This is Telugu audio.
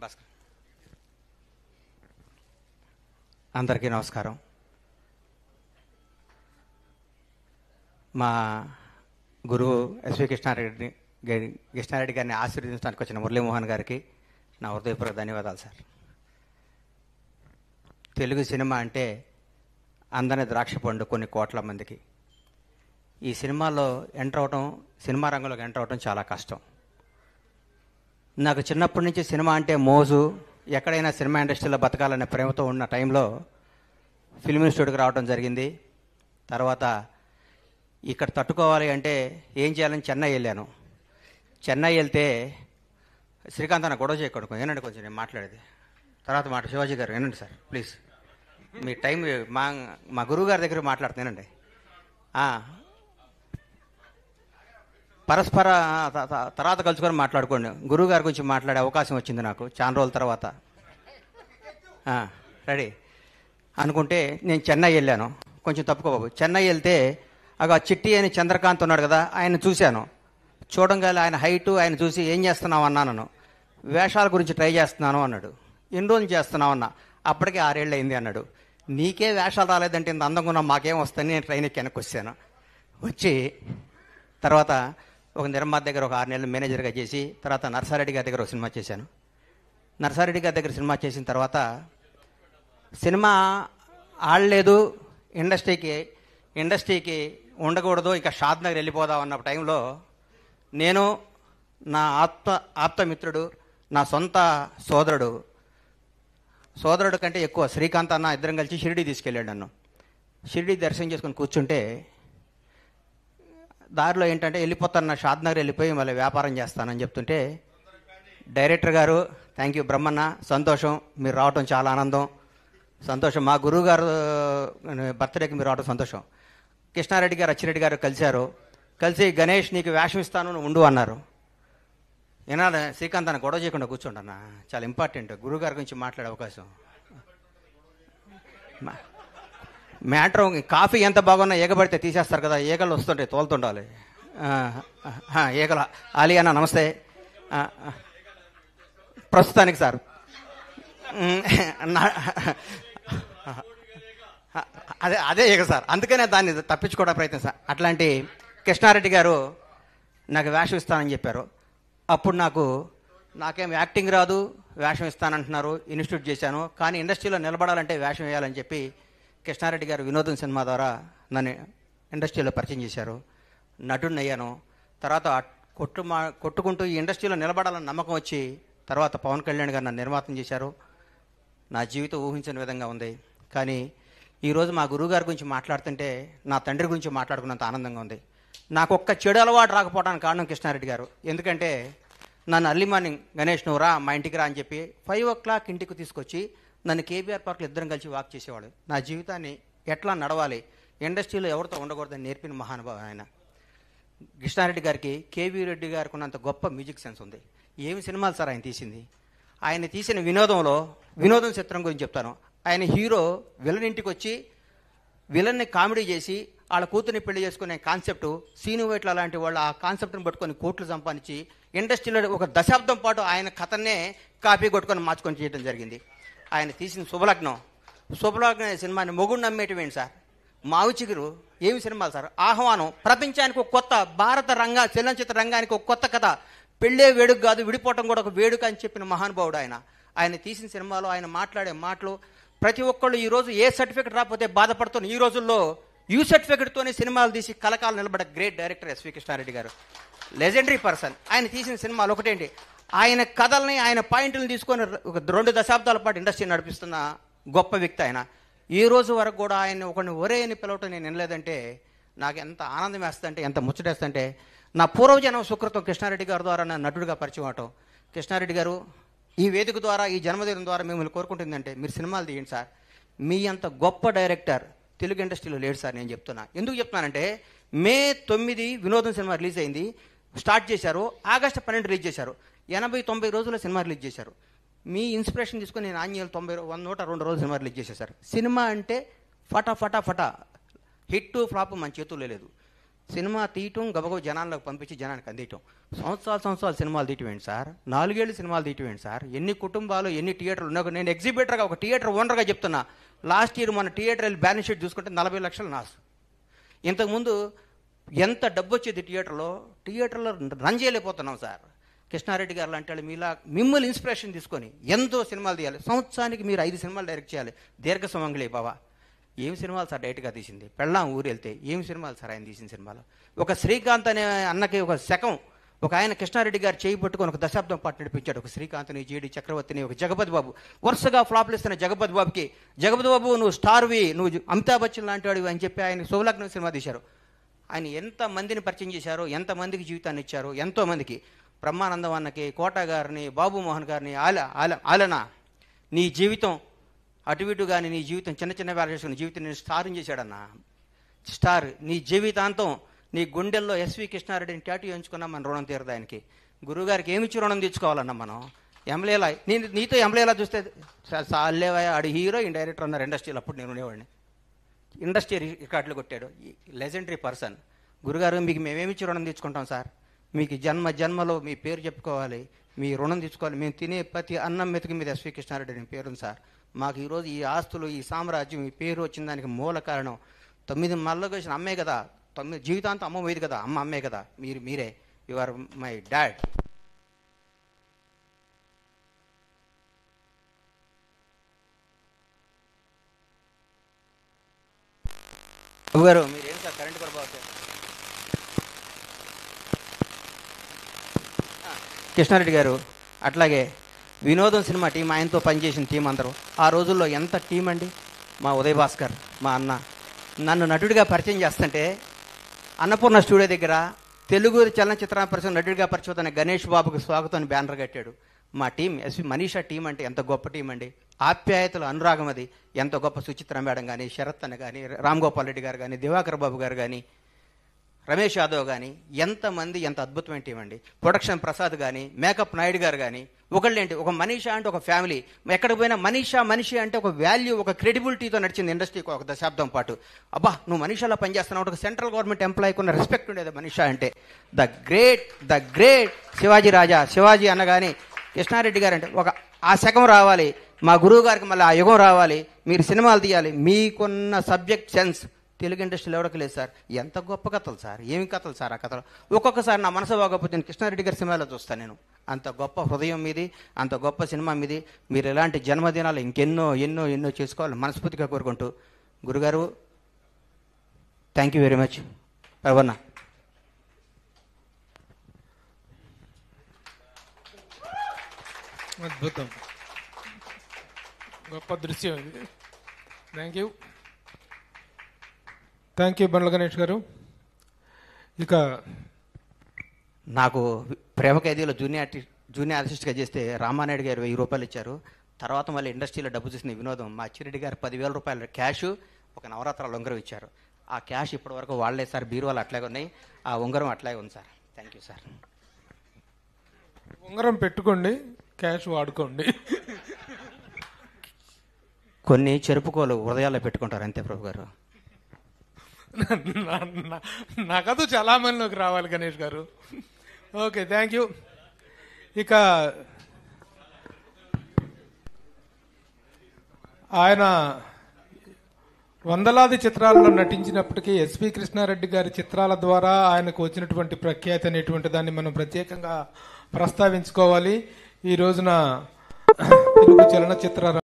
భాస్కర్. అందరికీ నమస్కారం. మా గురువు ఎస్వి కృష్ణారెడ్డి గారిని ఆశీర్వదించడానికి వచ్చిన మురళీమోహన్ గారికి నా హృదయపూర్వక ధన్యవాదాలు సార్. తెలుగు సినిమా అంటే అందని ద్రాక్ష పండు కొన్ని కోట్ల మందికి. ఈ సినిమాలో ఎంటర్ అవటం, సినిమా రంగంలోకి ఎంటర్ అవటం చాలా కష్టం. నాకు చిన్నప్పటి నుంచి సినిమా అంటే మోజు, ఎక్కడైనా సినిమా ఇండస్ట్రీలో బతకాలనే ప్రేమతో ఉన్న టైంలో ఫిల్మ్ ఇన్స్టిట్యూట్కి రావడం జరిగింది. తర్వాత ఇక్కడ తట్టుకోవాలి అంటే ఏం చేయాలని చెన్నై వెళ్ళాను. చెన్నై వెళ్తే శ్రీకాంత్ అన్న గొడవ చేయకూడదు, ఏనండి కొంచెం నేను మాట్లాడేది తర్వాత మాట. శివాజీ గారు ఏనండి సార్ ప్లీజ్, మీ టైం మా గురువు గారి దగ్గర మాట్లాడుతున్నానండి. పరస్పర తర్వాత కలుసుకొని మాట్లాడుకోండి. గురువు గారి గురించి మాట్లాడే అవకాశం వచ్చింది నాకు చాలా రోజుల తర్వాత. రెడీ అనుకుంటే నేను చెన్నై వెళ్ళాను. కొంచెం తప్పుకోబాబు. చెన్నై వెళ్తే ఆ చిట్టి అని చంద్రకాంత్ ఉన్నాడు కదా, ఆయన చూశాను. చూడంగానే ఆయన హైటు ఆయన చూసి ఏం చేస్తున్నావు అన్నాను. వేషాల గురించి ట్రై చేస్తున్నాను అన్నాడు. ఎన్ని రోజులు చేస్తున్నావు అన్నా. అప్పటికే 6 ఏళ్ళు అయింది అన్నాడు. నీకే వేషాలు రాలేదంటే ఇంత అందంగా ఉన్నా మాకేం వస్తాయని నేను ట్రైన్ ఎక్కి వెనక్కి వచ్చాను. వచ్చి తర్వాత ఒక నిర్మాత దగ్గర ఒక 6 నెలలు మేనేజర్గా చేసి తర్వాత నర్సారెడ్డి గారి దగ్గర ఒక సినిమా చేశాను. నర్సారెడ్డి గారి దగ్గర సినిమా చేసిన తర్వాత సినిమా ఆడలేదు, ఇండస్ట్రీకి ఉండకూడదు, ఇక షాద్ నగర్ వెళ్ళిపోదాం అన్న టైంలో నేను నా ఆప్తమిత్రుడు, నా సొంత సోదరుడు కంటే ఎక్కువ శ్రీకాంత్ అన్న ఇద్దరం కలిసి షిరిడి తీసుకెళ్ళాడు నన్ను. షిరిడి దర్శనం చేసుకొని కూర్చుంటే దారిలో ఏంటంటే వెళ్ళిపోతాను, నా షాద్ నగర్ వెళ్ళిపోయి మళ్ళీ వ్యాపారం చేస్తానని చెప్తుంటే డైరెక్టర్ గారు థ్యాంక్ యూ బ్రహ్మన్న, సంతోషం మీరు రావటం చాలా ఆనందం, సంతోషం. మా గురువు గారు బర్త్డేకి మీరు రావడం సంతోషం. కృష్ణారెడ్డి గారు అచ్చిరెడ్డి గారు కలిసి గణేష్ నీకు వేషం ఇస్తాను నువ్వు ఉండు అన్నారు. ఏనాడు శ్రీకాంత్ అన్న గొడవ చేయకుండా కూర్చోండి అన్న, చాలా ఇంపార్టెంట్ గురువు గారి గురించి మాట్లాడే అవకాశం. మ్యాటర్ కాఫీ ఎంత బాగున్నా ఈగబడితే తీసేస్తారు కదా, ఈగలు వస్తుంటాయి తోలుతుండాలి. ఈగల ఆలీ అన్న నమస్తే. ప్రస్తుతానికి సార్ అదే ఈగ సార్, అందుకనే దాన్ని తప్పించుకోవడానికి ప్రయత్నం సార్. అట్లాంటి కృష్ణారెడ్డి గారు నాకు వేషం ఇస్తానని చెప్పారు. అప్పుడు నాకేం యాక్టింగ్ రాదు, వేషం ఇస్తానంటున్నారు. ఇన్స్టిట్యూట్ చేశాను, కానీ ఇండస్ట్రీలో నిలబడాలంటే వేషం వేయాలని చెప్పి కృష్ణారెడ్డి గారు వినోదం సినిమా ద్వారా నన్ను ఇండస్ట్రీలో పరిచయం చేశారు. నటుడిని అయ్యాను. తర్వాత కొట్టుకుంటూ ఈ ఇండస్ట్రీలో నిలబడాలని నమ్మకం వచ్చి తర్వాత పవన్ కళ్యాణ్ గారు నన్ను నిర్మాతం చేశారు. నా జీవితం ఊహించని విధంగా ఉంది. కానీ ఈరోజు మా గురువు గారి గురించి మాట్లాడుతుంటే నా తండ్రి గురించి మాట్లాడుకున్నంత ఆనందంగా ఉంది. నాకు ఒక్క చెడు అలవాటు రాకపోవడానికి కారణం కృష్ణారెడ్డి గారు. ఎందుకంటే నన్ను అర్లీ మార్నింగ్ గణేష్ నువ్వు రా మా ఇంటికి రా అని చెప్పి 5 o'clock ఇంటికి తీసుకొచ్చి నన్ను కేబీఆర్ పార్క్లో ఇద్దరం కలిసి వాక్ చేసేవాడు. నా జీవితాన్ని ఎట్లా నడవాలి, ఇండస్ట్రీలో ఎవరితో ఉండకూడదని నేర్పిన మహానుభావం ఆయన. కృష్ణారెడ్డి గారికి కేవీ రెడ్డి గారికి ఉన్నంత గొప్ప మ్యూజిక్ సెన్స్ ఉంది. ఏమి సినిమాలు సార్ ఆయన తీసింది. ఆయన తీసిన వినోదం చిత్రం గురించి చెప్తాను. ఆయన హీరో విలన్ ఇంటికి వచ్చి విలన్ని కామెడీ చేసి వాళ్ళ కూతుర్ని పెళ్లి చేసుకునే కాన్సెప్టు సీను వైట్ల లాంటి వాళ్ళు ఆ కాన్సెప్ట్ని పట్టుకొని కోట్లు సంపాదించి ఇండస్ట్రీలో ఒక దశాబ్దం పాటు ఆయన కథనే కాపీ కొట్టుకొని మార్చుకొని చేయడం జరిగింది. ఆయన తీసిన శుభలగ్నం అనే సినిమాని మొగుడు నమ్మేటివేంటి సార్. మావి చిగురు ఏమి సినిమాలు సార్. ఆహ్వానం ప్రపంచానికి ఒక కొత్త భారత చలనచిత్ర రంగానికి ఒక కొత్త కథ. పెళ్ళే వేడుక కాదు, విడిపోవటం కూడా ఒక వేడుక అని చెప్పిన మహానుభావుడు ఆయన. ఆయన తీసిన సినిమాలో ఆయన మాట్లాడే మాటలు ప్రతి ఒక్కళ్ళు ఈరోజు ఏ సర్టిఫికెట్ రాకపోతే బాధపడుతున్న ఈ రోజుల్లో యూ సర్టిఫికెట్తోనే సినిమాలు తీసి కలకాలం నిలబడే గ్రేట్ డైరెక్టర్ ఎస్వి కృష్ణారెడ్డి గారు. Legendary person. ఆయన తీసిన సినిమాలు ఒకటేంటి, ఆయన కథల్ని ఆయన పాయింట్లను తీసుకొని ఒక 2 దశాబ్దాల పాటు ఇండస్ట్రీ నడిపిస్తున్న గొప్ప వ్యక్తి ఆయన. ఈ రోజు వరకు కూడా ఆయన ఒకరిని ఒరే అని పిలవటం నేను వినలేదంటే నాకు ఎంత ఆనందం వేస్తుందంటే, ఎంత ముచ్చటేస్తుందంటే, నా పూర్వజన్మ సుకృతం కృష్ణారెడ్డి గారి ద్వారా నా నటుడిగా పరిచయం అవటం. కృష్ణారెడ్డి గారు ఈ వేదిక ద్వారా ఈ జన్మదినం ద్వారా మిమ్మల్ని కోరుకుంటుందంటే మీరు సినిమాలు తీయండి సార్. మీ అంత గొప్ప డైరెక్టర్ తెలుగు ఇండస్ట్రీలో లేడు సార్. నేను చెప్తున్నా, ఎందుకు చెప్తున్నానంటే May 9 వినోదం సినిమా రిలీజ్ అయింది, స్టార్ట్ చేశారు. August 12 రిలీజ్ చేశారు. 80-90 రోజుల్లో సినిమా రిలీజ్ చేశారు. మీ ఇన్స్పిరేషన్ తీసుకొని నేను ఆంజనేయులు 102 రోజులు సినిమా రిలీజ్ చేసేసారు. సినిమా అంటే ఫటా హిట్ ఫ్లాప్ మన చేతుల్లో లేదు. సినిమా తీయటం గబగబ జనాల్లోకి పంపించి జనానికి అందియటం. సంవత్సరాలు సినిమాలు తీయటం ఏంటి సార్, 4 ఏళ్ళు సినిమాలు తీయటం ఏంటి సార్, ఎన్ని కుటుంబాలు ఎన్ని థియేటర్లు ఉన్నా. నేను ఎగ్జిబిటర్గా ఒక థియేటర్ ఓనర్గా చెప్తున్నా, లాస్ట్ ఇయర్ మన థియేటర్ వెళ్ళి బ్యాలెన్స్ షీట్ చూసుకుంటే 40 లక్షలు నాసు. ఇంతకుముందు ఎంత డబ్బు వచ్చేది థియేటర్లో రన్ చేయలేకపోతున్నాం సార్. కృష్ణారెడ్డి గారు లాంటి వాళ్ళు మీలా మిమ్మల్ని ఇన్స్పిరేషన్ తీసుకొని ఎంతో సినిమాలు తీయాలి. సంవత్సరానికి మీరు 5 సినిమాలు డైరెక్ట్ చేయాలి. దీర్ఘ సుమంగళి బాబా ఏం సినిమాలు సార్ డైరెక్ట్గా తీసింది. పెళ్ళాం ఊరు వెళ్తే ఏం సినిమాలు సార్ ఆయన తీసిన సినిమాలు. ఒక శ్రీకాంత్ అనే అన్నకి ఒక శకం ఒక ఆయన కృష్ణారెడ్డి గారు చేయి పట్టుకొని ఒక దశాబ్దం పాటు నడిపించాడు. ఒక శ్రీకాంత్ని, జీడి చక్రవర్తిని, ఒక జగపతి బాబు, వరుసగా ఫ్లాప్లు ఇస్తున్న జగపతి బాబుకి, జగపతి బాబు నువ్వు స్టార్వి, నువ్వు అమితాబ్ బచ్చన్ లాంటి వాడివి అని చెప్పి ఆయన శుభలగ్నం సినిమా తీశారు. ఆయన ఎంతమందిని పరిచయం చేశారో, ఎంతమందికి జీవితాన్ని ఇచ్చారో, ఎంతోమందికి. బ్రహ్మానందం అన్నకి, కోట గారిని, బాబు మోహన్ గారిని, ఆలనా నీ జీవితం అటు ఇటు కానీ నీ జీవితం చిన్న చిన్న వేల చేసుకుని జీవితం నేను స్టార్ని చేశాడన్నా. స్టార్ నీ జీవితాంతం నీ గుండెల్లో ఎస్వి కృష్ణారెడ్డిని టాటూ ఎంచుకున్నా మన రుణం తీరదు ఆయనకి. గురువుగారికి ఏమిచ్చి రుణం తీర్చుకోవాలన్నా మనం. ఎంలేలా నీతో ఎంలేలా చూస్తే సాలేవా ఆడు హీరో డైరెక్టర్ అన్నారు ఇండస్ట్రీలో. అప్పుడు నేను ఉండేవాడిని. ఇండస్ట్రీ రికార్డులు కొట్టాడు. Legendary person. గురుగారు మీకు మేమేమిచ్చి రుణం తీర్చుకుంటాం సార్, మీకు జన్మలో మీ పేరు చెప్పుకోవాలి, మీ రుణం తీర్చుకోవాలి. మేము తినే ప్రతి అన్నం మెతుకు మీద ఎస్వి కృష్ణారెడ్డి అని పేరుంది సార్. మాకు ఈరోజు ఈ ఆస్తులు, ఈ సామ్రాజ్యం, ఈ పేరు వచ్చిన దానికి మూల కారణం 9 మళ్ళీ వచ్చిన అమ్మే కదా. 9 జీవితాంతం అమ్మ పోయేది కదా, అమ్మే కదా. మీరే యు ఆర్ మై డాడ్. గారు మీరేం సార్ కరెంట్ కూడా బాగుంది. కృష్ణారెడ్డి గారు అట్లాగే వినోదం సినిమా టీం, ఆయనతో పనిచేసిన టీం అందరూ ఆ రోజుల్లో ఎంత టీం అండి. మా ఉదయ్ భాస్కర్ మా అన్న నన్ను నటుడిగా పరిచయం చేస్తుంటే అన్నపూర్ణ స్టూడియో దగ్గర తెలుగు చలనచిత్ర పరిశ్రమ నటుడిగా పరిచయం గణేష్ బాబుకి స్వాగతం అని బ్యానర్ కట్టాడు. మా టీం ఎస్వి మనీషా టీం అంటే ఎంత గొప్ప టీం అండి. ఆప్యాయతలు, అనురాగం అది ఎంత గొప్ప. సుచిత్ర మేడం కానీ, శరత్ అన్న కానీ, రామ్ గోపాల్ రెడ్డి గారు కానీ, దివాకర్ బాబు గారు కానీ, రమేష్ యాదవ్ కానీ, ఎంతమంది ఎంత అద్భుతమైన టీం అండి. ప్రొడక్షన్ ప్రసాద్ కానీ, మేకప్ నాయుడు గారు కానీ, ఒకళ్ళేంటి ఒక మనీషా అంటే ఒక ఫ్యామిలీ. ఎక్కడికి పోయినా మనిషి అంటే ఒక వాల్యూ, ఒక క్రెడిబిలిటీతో నడిచింది ఇండస్ట్రీకి ఒక దశాబ్దం పాటు. అబ్బా నువ్వు మనీషాలో పనిచేస్తున్నావు, ఒక సెంట్రల్ గవర్నమెంట్ ఎంప్లాయీకి ఉన్న రెస్పెక్ట్ ఉండేది మనీషా అంటే. ద గ్రేట్ శివాజీ రాజా. శివాజీ అన్నగాని కృష్ణారెడ్డి గారు అంటే ఒక ఆ శకం రావాలి. మా గురువు గారికి మళ్ళీ ఆ యుగం రావాలి. మీరు సినిమాలు తీయాలి. మీకున్న సబ్జెక్ట్ సెన్స్ తెలుగు ఇండస్ట్రీలో ఎవరికి లేదు సార్. ఎంత గొప్ప కథలు సార్, ఏమి కథలు సార్ ఆ కథలు. ఒక్కొక్కసారి నా మనసు బాగోకపోతే నేను కృష్ణారెడ్డి గారి సినిమాలో చూస్తాను. నేను అంత గొప్ప హృదయం మీది, అంత గొప్ప సినిమా మీది. మీరు ఇలాంటి జన్మదినాలు ఇంకెన్నో ఎన్నో ఎన్నో చేసుకోవాలి మనస్ఫూర్తిగా కోరుకుంటూ. గురుగారు థ్యాంక్ యూ వెరీ మచ్. పవన్న అద్భుతం, గొప్ప దృశ్యం ఇది. థ్యాంక్ యూ బండ్ల గణేష్ గారు. ఇక నాకు ప్రేమ ఖైదీలో జూనియర్ ఆర్టిస్ట్గా చేస్తే రామానాయుడు గారు 1000 రూపాయలు ఇచ్చారు. తర్వాత మళ్ళీ ఇండస్ట్రీలో డబ్బు చూసిన వినోదం మా అచ్చిరెడ్డి గారు 10,000 రూపాయలు క్యాష్, ఒక నవరాత్రాల ఉంగరం ఇచ్చారు. ఆ క్యాష్ ఇప్పటి వరకు వాడలేదు సార్. బీరువాలు అట్లాగే ఉన్నాయి, ఆ ఉంగరం అట్లాగే ఉంది సార్. Thank you sir. ఉంగరం పెట్టుకోండి, క్యాష్ వాడుకోండి. కొన్ని చెరుపుకోలు హృదయాల్లో పెట్టుకుంటారు అంతే ప్రభు గారు. నాకదు చాలా మందిలోకి రావాలి గణేష్ గారు. Okay thank you. ఇక ఆయన వందలాది చిత్రాలలో నటించినప్పటికీ ఎస్వి కృష్ణారెడ్డి గారి చిత్రాల ద్వారా ఆయనకు వచ్చినటువంటి ప్రఖ్యాతి అనేటువంటి దాన్ని మనం ప్రత్యేకంగా ప్రస్తావించుకోవాలి. ఈ రోజున తెలుగు చలనచిత్ర